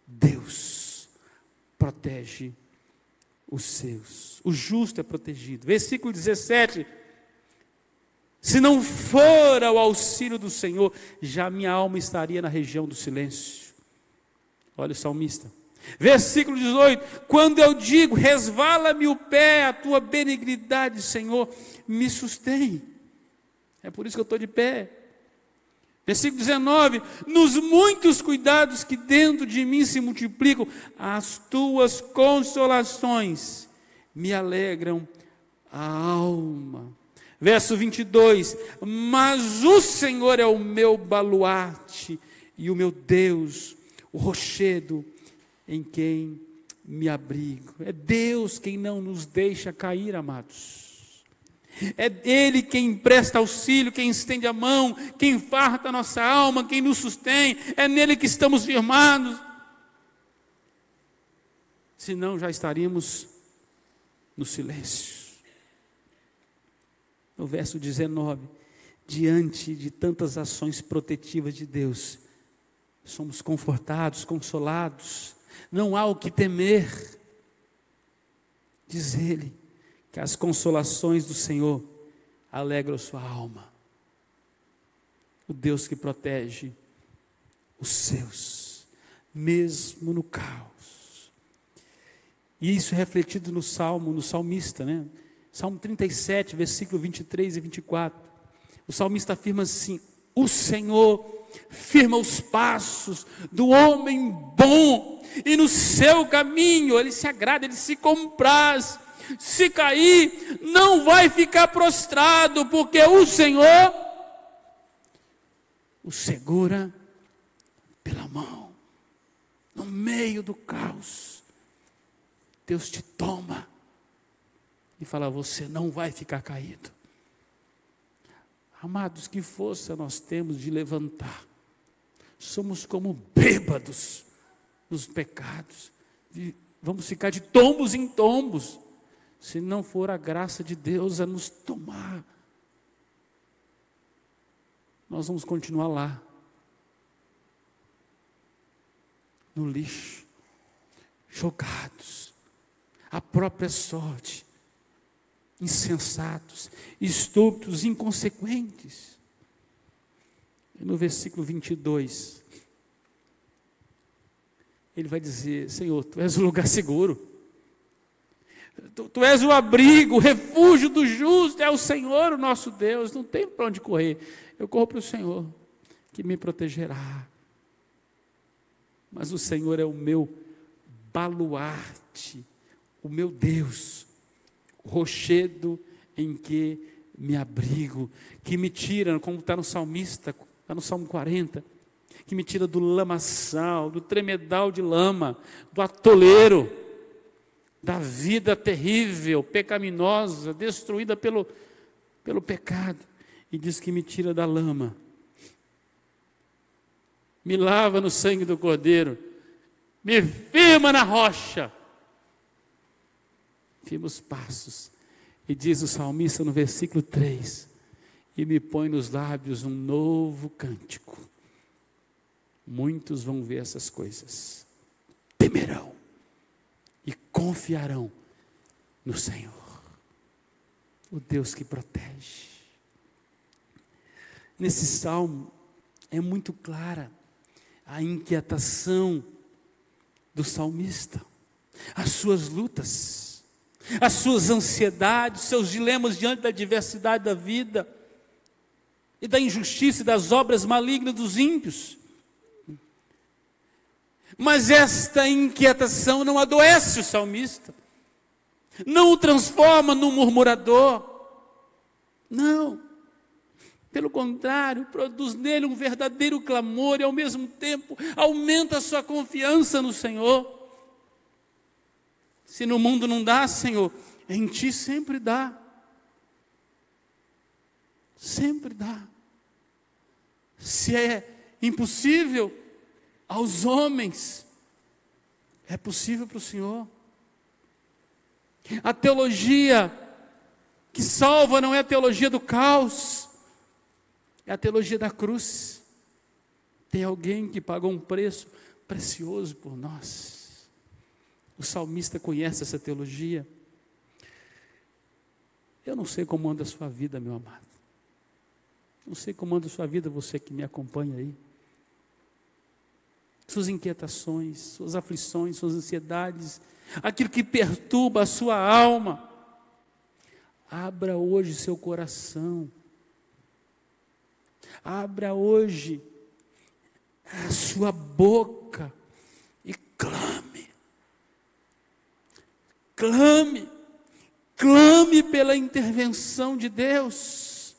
[SPEAKER 1] Deus protege os seus. O justo é protegido. Versículo 17. Se não for ao auxílio do Senhor, já minha alma estaria na região do silêncio. Olha o salmista. Versículo 18, quando eu digo, resvala-me o pé, a tua benignidade, Senhor, me sustém. É por isso que eu estou de pé. Versículo 19, nos muitos cuidados que dentro de mim se multiplicam, as tuas consolações me alegram a alma. Verso 22, mas o Senhor é o meu baluarte e o meu Deus, o rochedo em quem me abrigo. É Deus quem não nos deixa cair, amados. É Ele quem presta auxílio, quem estende a mão, quem farta a nossa alma, quem nos sustém. É nele que estamos firmados. Senão já estaríamos no silêncio. No verso 19, diante de tantas ações protetivas de Deus, somos confortados, consolados, não há o que temer. Diz ele, que as consolações do Senhor alegram a sua alma. O Deus que protege os seus, mesmo no caos. E isso é refletido no Salmo, no salmista, né? Salmo 37, versículo 23 e 24. O salmista afirma assim: o Senhor firma os passos do homem bom, e no seu caminho ele se agrada, ele se compraz. Se cair, não vai ficar prostrado, porque o Senhor o segura pela mão. No meio do caos, Deus te toma e fala: você não vai ficar caído. Amados, que força nós temos de levantar. Somos como bêbados nos pecados. Vamos ficar de tombos em tombos, se não for a graça de Deus a nos tomar. Nós vamos continuar lá, no lixo, jogados. a própria sorte, insensatos, estúpidos, inconsequentes. E no versículo 22, ele vai dizer: Senhor, Tu és o lugar seguro, Tu és o abrigo, o refúgio do justo, é o Senhor o nosso Deus, não tem para onde correr, eu corro para o Senhor, que me protegerá. Mas o Senhor é o meu baluarte, o meu Deus, o rochedo em que me abrigo, que me tira, como está no salmista, está no Salmo 40, que me tira do lamaçal, do tremedal de lama, do atoleiro, da vida terrível, pecaminosa, destruída pelo pecado, e diz que me tira da lama, me lava no sangue do Cordeiro, me firma na rocha, firma os passos, e diz o salmista no versículo 3, e me põe nos lábios um novo cântico. Muitos vão ver essas coisas, temerão e confiarão no Senhor, o Deus que protege. Nesse salmo é muito clara a inquietação do salmista, as suas lutas, as suas ansiedades, seus dilemas diante da adversidade da vida e da injustiça e das obras malignas dos ímpios. Mas esta inquietação não adoece o salmista, não o transforma num murmurador, não, pelo contrário, produz nele um verdadeiro clamor e ao mesmo tempo aumenta a sua confiança no Senhor. Se no mundo não dá, Senhor, em Ti sempre dá, sempre dá. Se é impossível aos homens, é possível para o Senhor. A teologia que salva não é a teologia do caos, é a teologia da cruz. Tem alguém que pagou um preço precioso por nós. O salmista conhece essa teologia. Eu não sei como anda a sua vida, meu amado. Não sei como anda a sua vida, você que me acompanha aí. Suas inquietações, suas aflições, suas ansiedades, aquilo que perturba a sua alma. Abra hoje seu coração. Abra hoje a sua boca e clame. Clame. Clame pela intervenção de Deus.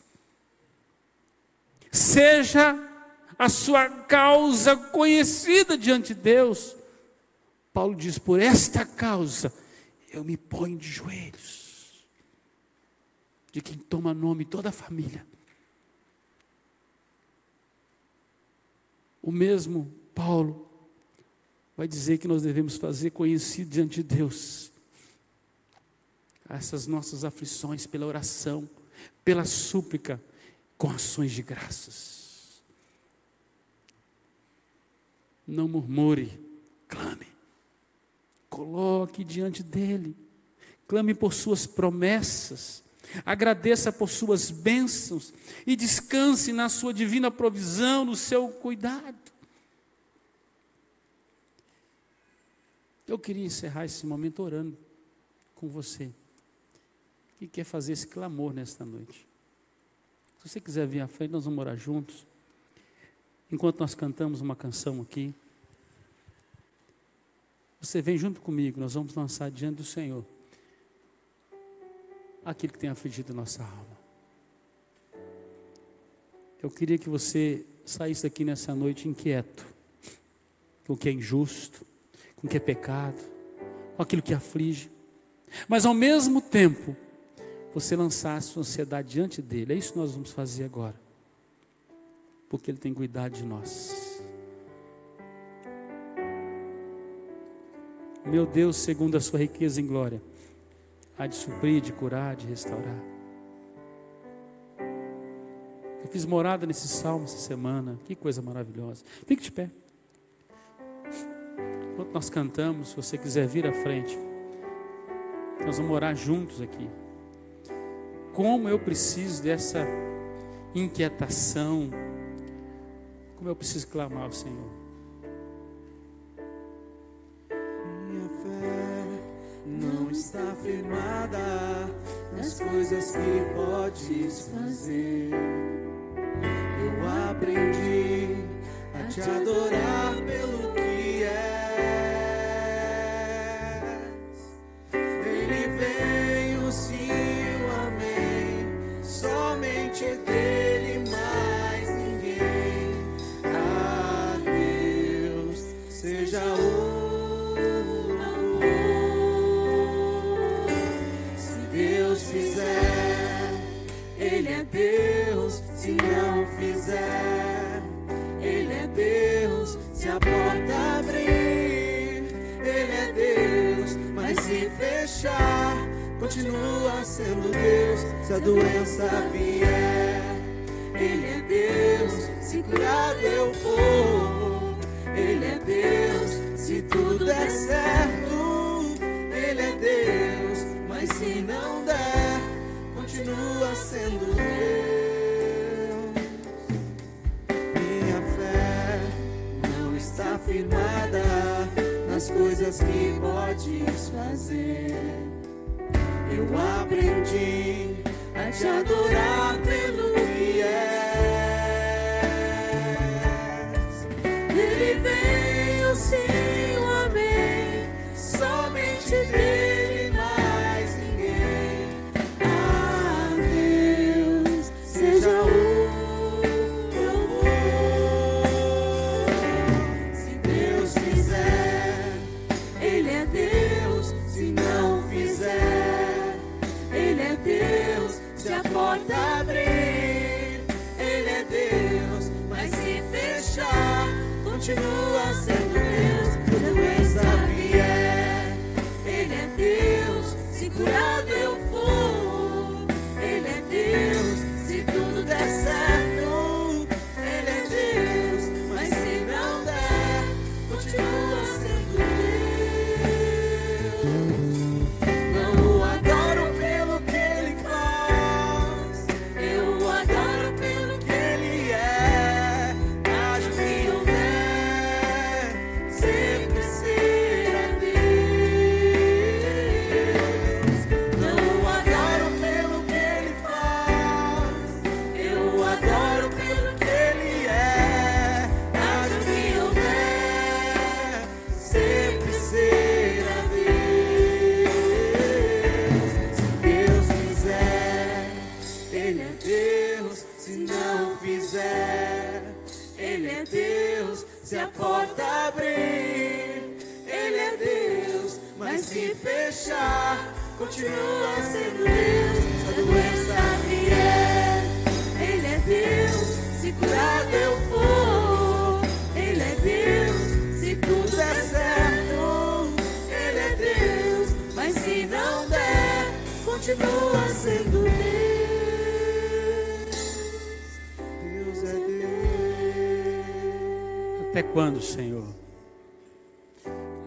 [SPEAKER 1] Seja a sua causa conhecida diante de Deus. Paulo diz: por esta causa eu me ponho de joelhos, de quem toma nome toda a família. O mesmo Paulo vai dizer que nós devemos fazer conhecido diante de Deus essas nossas aflições pela oração, pela súplica, com ações de graças. Não murmure, clame. Coloque diante dele. Clame por suas promessas. Agradeça por suas bênçãos. E descanse na sua divina provisão, no seu cuidado. Eu queria encerrar esse momento orando com você, que quer fazer esse clamor nesta noite. Se você quiser vir à frente, nós vamos orar juntos. Enquanto nós cantamos uma canção aqui, você vem junto comigo, nós vamos lançar diante do Senhor aquilo que tem afligido nossa alma. Eu queria que você saísse daqui nessa noite inquieto com o que é injusto, com o que é pecado, com aquilo que aflige, mas ao mesmo tempo você lançar a sua ansiedade diante dele. É isso que nós vamos fazer agora, porque ele tem cuidado de nós. Meu Deus, segundo a sua riqueza em glória, há de suprir, de curar, de restaurar. Eu fiz morada nesse salmo essa semana, que coisa maravilhosa. Fique de pé. Enquanto nós cantamos, se você quiser vir à frente, Nós vamos orar juntos aqui. Como eu preciso dessa inquietação, como eu preciso clamar ao Senhor.
[SPEAKER 2] Minha fé não está firmada nas coisas que podes fazer. Eu aprendi a te adorar pelo que és. Ele veio, sim, o amém, somente dele, mais ninguém. A Deus seja o louvor. Se Deus fizer, Ele é Deus. Se não fizer, Ele é Deus. Se a porta abrir, Ele é Deus. Mas se fechar, continua sendo Deus. Se a doença vier, Ele é Deus. Se curado eu for, Ele é Deus. Se tudo der certo, Ele é Deus. Mas se não der, continua sendo Deus. Minha fé não está firmada nas coisas que podes fazer. Eu aprendi a te adorar pelo que és. Ele veio, sim, o amém, somente dele, mais ninguém. A Deus seja o louvor. Se Deus fizer, Ele é Deus. Se não fizer, Ele é Deus. Se a porta abrir, Ele é Deus. Mas se fechar, continua sendo Deus. Se a doença vier, Ele é Deus. Se curado eu for, Ele é Deus. Se tudo der certo, Ele é Deus. Mas se não der, continua sendo Deus. Não o adoro pelo que Ele faz, eu o adoro pelo que Ele é. Haja o que houver, sempre será Deus. Não o adoro pelo que Ele faz, eu o adoro pelo que Ele é. Haja o que houver, sempre será Deus. Se Deus fizer, Ele é Deus. Se não fizer, Ele é Deus. Se a porta abrir, Ele é Deus. Mas se fechar, continua sendo Deus. Se a doença vier, Ele é Deus. Se curado eu for, Ele é Deus. Se tudo der certo, Ele é Deus. Mas se não der, continua sendo Deus. Deus é Deus.
[SPEAKER 1] Até quando, Senhor?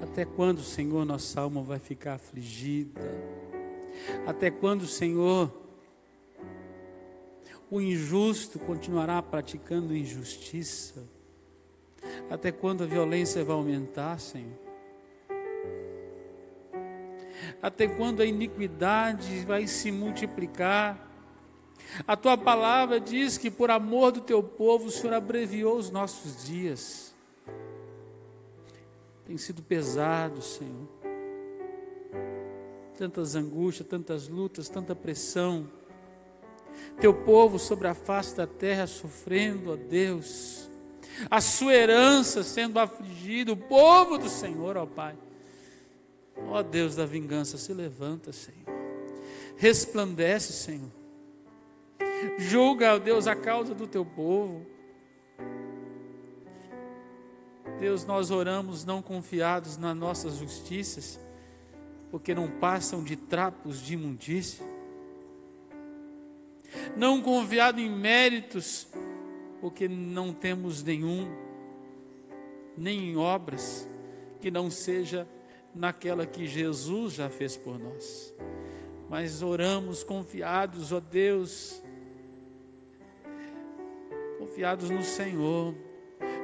[SPEAKER 1] Até quando, Senhor, nossa alma vai ficar afligida? Até quando, Senhor, o injusto continuará praticando injustiça? Até quando a violência vai aumentar, Senhor? Até quando a iniquidade vai se multiplicar? A Tua palavra diz que por amor do Teu povo o Senhor abreviou os nossos dias. Tem sido pesado, Senhor. Tantas angústias, tantas lutas, tanta pressão. Teu povo sobre a face da terra sofrendo, ó Deus. A sua herança sendo afligida, o povo do Senhor, ó Pai. Ó Deus da vingança, se levanta, Senhor. Resplandece, Senhor. Julga, ó Deus, a causa do Teu povo. Deus, nós oramos não confiados nas nossas justiças, porque não passam de trapos de imundícia. Não confiado em méritos, porque não temos nenhum, nem em obras que não seja naquela que Jesus já fez por nós. Mas oramos confiados, ó Deus, confiados no Senhor.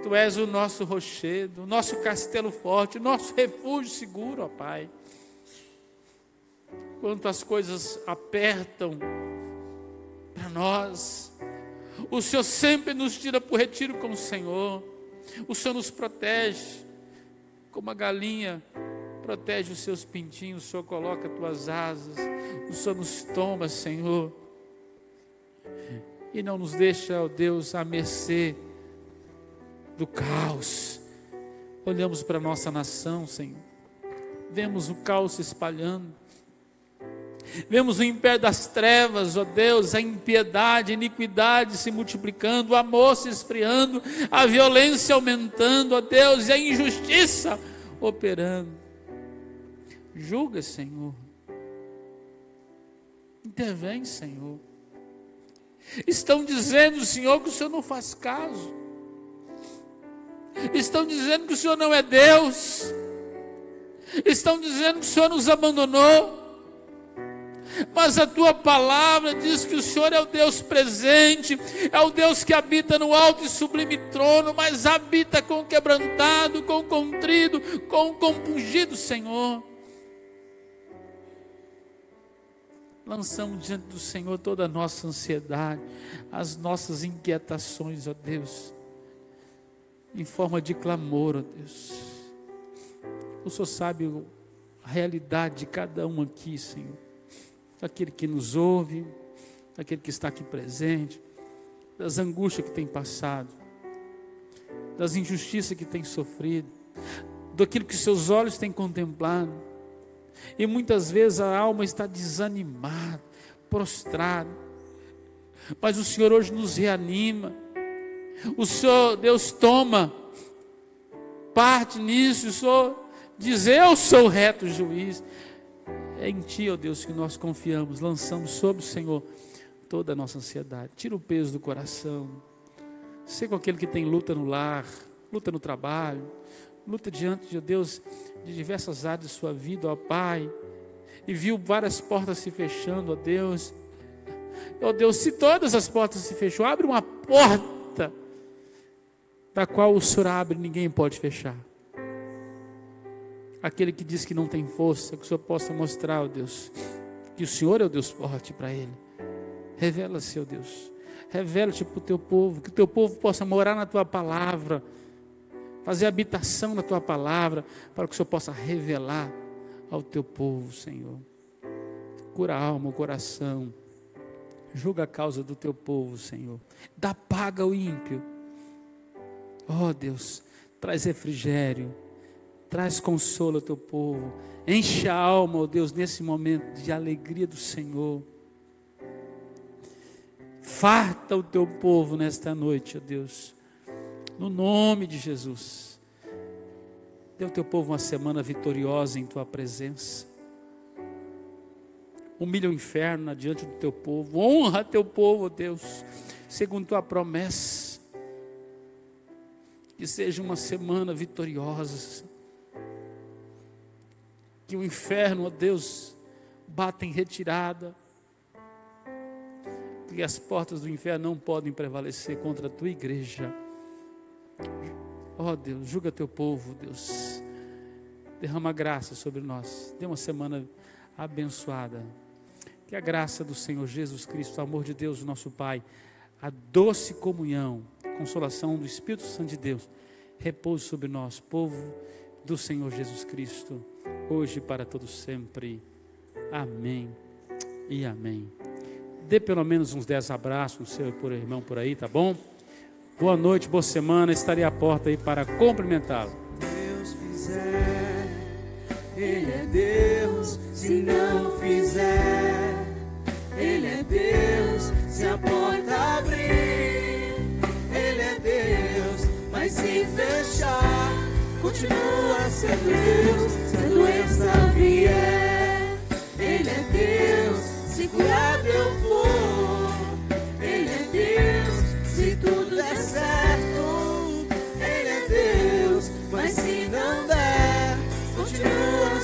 [SPEAKER 1] Tu és o nosso rochedo, o nosso castelo forte, o nosso refúgio seguro, ó Pai. Quando as coisas apertam para nós, o Senhor sempre nos tira para o retiro com o Senhor. O Senhor nos protege, como a galinha protege os seus pintinhos. O Senhor coloca as tuas asas, o Senhor nos toma, Senhor, e não nos deixa, ó Deus, à mercê do caos. Olhamos para a nossa nação, Senhor, vemos o caos se espalhando, vemos o império das trevas, ó Deus, a impiedade, a iniquidade se multiplicando, o amor se esfriando, a violência aumentando, ó Deus, e a injustiça operando. Julga, Senhor. Intervém, Senhor. Estão dizendo, Senhor, que o Senhor não faz caso. Estão dizendo que o Senhor não é Deus. Estão dizendo que o Senhor nos abandonou. Mas a tua palavra diz que o Senhor é o Deus presente, é o Deus que habita no alto e sublime trono, mas habita com o quebrantado, com o contrito, com o compungido, Senhor. Lançamos diante do Senhor toda a nossa ansiedade, as nossas inquietações, ó Deus, em forma de clamor, ó Deus. O Senhor sabe a realidade de cada um aqui, Senhor. Daquele que nos ouve, daquele que está aqui presente, das angústias que tem passado, das injustiças que tem sofrido, daquilo que seus olhos têm contemplado, e muitas vezes a alma está desanimada, prostrada, mas o Senhor hoje nos reanima. O Senhor, Deus, toma parte nisso. O Senhor diz: eu sou o reto juiz. É em Ti, ó Deus, que nós confiamos. Lançamos sobre o Senhor toda a nossa ansiedade. Tira o peso do coração. Sei com aquele que tem luta no lar, luta no trabalho, luta diante de Deus de diversas áreas de sua vida, ó Pai, e viu várias portas se fechando, ó Deus. Ó Deus, se todas as portas se fecham, abre uma porta da qual o Senhor abre e ninguém pode fechar. Aquele que diz que não tem força, que o Senhor possa mostrar, ó Deus, que o Senhor é o Deus forte para ele. Revela-se, ó Deus, revela-te para o teu povo, que o teu povo possa morar na tua palavra, fazer habitação na tua palavra, para que o Senhor possa revelar ao teu povo, Senhor. Cura a alma, o coração, julga a causa do teu povo, Senhor. Dá paga ao ímpio. Ó Deus, traz refrigério, traz consolo ao teu povo, enche a alma, ó Deus, nesse momento de alegria do Senhor. Farta o teu povo nesta noite, ó Deus, no nome de Jesus. Dê ao teu povo uma semana vitoriosa em tua presença. Humilha o inferno diante do teu povo, honra teu povo, ó Deus, segundo tua promessa. Que seja uma semana vitoriosa. Que o inferno, ó Deus, bata em retirada. Que as portas do inferno não podem prevalecer contra a tua igreja. Ó Deus, julga teu povo, Deus. Derrama graça sobre nós. Dê uma semana abençoada. Que a graça do Senhor Jesus Cristo, o amor de Deus, nosso Pai, a doce comunhão, consolação do Espírito Santo de Deus, repouse sobre nós, povo do Senhor Jesus Cristo, hoje e para todos sempre. Amém e amém. Dê pelo menos uns 10 abraços no seu irmão por aí, tá bom? Boa noite, boa semana. Estarei à porta aí para cumprimentá-lo.
[SPEAKER 2] Deus fizer, Ele é Deus. Se não fizer, Ele é Deus. Se a porta abrir, Ele é Deus. Mas se fechar, continua sendo Deus. Se a doença vier, Ele é Deus. Se curável eu for, Ele é Deus. Se tudo der certo, Ele é Deus. Mas se não der, continua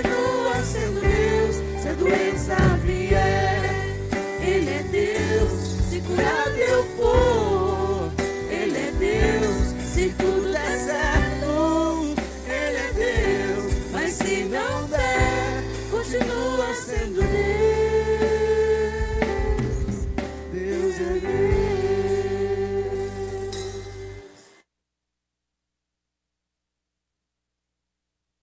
[SPEAKER 2] continua sendo Deus. Se a doença vier, Ele é Deus. Se curado eu for, Ele é Deus. Se tudo der certo, Ele é Deus. Mas se não der, continua sendo